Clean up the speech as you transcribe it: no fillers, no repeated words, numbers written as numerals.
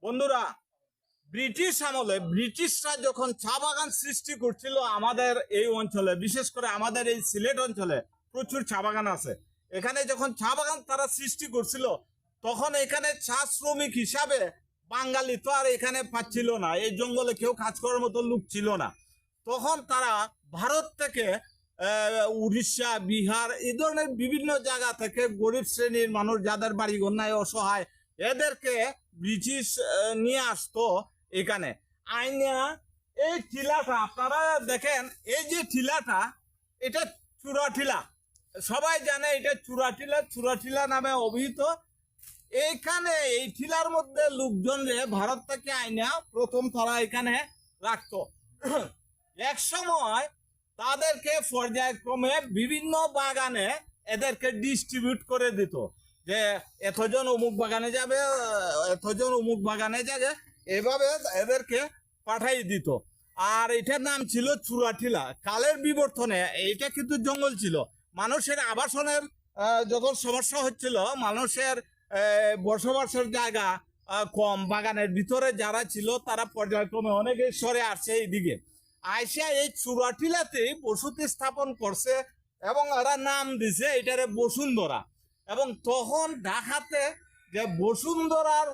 বন্ধুরা, ব্রিটিশ আমলে ব্রিটিশরা যখন চা বাগান সৃষ্টি করছিল আমাদের এই অঞ্চলে, বিশেষ করে আমাদের এই সিলেট অঞ্চলে প্রচুর চা বাগান আছে। এখানে যখন চা বাগান তারা সৃষ্টি করছিল তখন এখানে চা শ্রমিক হিসাবে বাঙালি তো আর এখানে পাচ্ছিল না, এই জঙ্গলে কেউ কাজ করার মতো লোক ছিল না। তখন তারা ভারত থেকে উড়িষ্যা, বিহার এই ধরনের বিভিন্ন জায়গা থেকে গরিব শ্রেণীর মানুষ যাদের বাড়িঘর নাই, অসহায়, এদেরকে ব্রিটিশ নিয়ে আসতো এখানে আইনা। এই টিলাটা আপনারা দেখেন, এই যে টিলাটা, এটা চূড়াটিলা, সবাই জানে এটা চূড়াটিলা, চূড়াটিলা নামে অভিহিত। এইখানে এই টিলার মধ্যে লোকজন রে ভারত থেকে আইনা প্রথম তারা এখানে রাখতো। এক সময় তাদেরকে পর্যায়ক্রমে বিভিন্ন বাগানে এদেরকে ডিস্ট্রিবিউট করে দিত, যে এতজন অমুক বাগানে যাবে, এতজন অমুক বাগানে যাবে, এভাবে এদেরকে পাঠাই দিত। আর এটার নাম ছিল চূড়াটিলা। কালের বিবর্তনে এটা কিন্তু জঙ্গল ছিল, মানুষের আবাসনের যখন সমস্যা হচ্ছিল, মানুষের বসবাসের জায়গা কম, বাগানের ভিতরে যারা ছিল তারা পর্যায়ক্রমে অনেকে সরে আসছে এইদিকে, আইসা এই চূড়াটিলাতেই বসতি স্থাপন করছে এবং এরা নাম দিছে এটারে বসুন্ধরা। এবং তখন ঢাকাতে যে বসুন্ধরার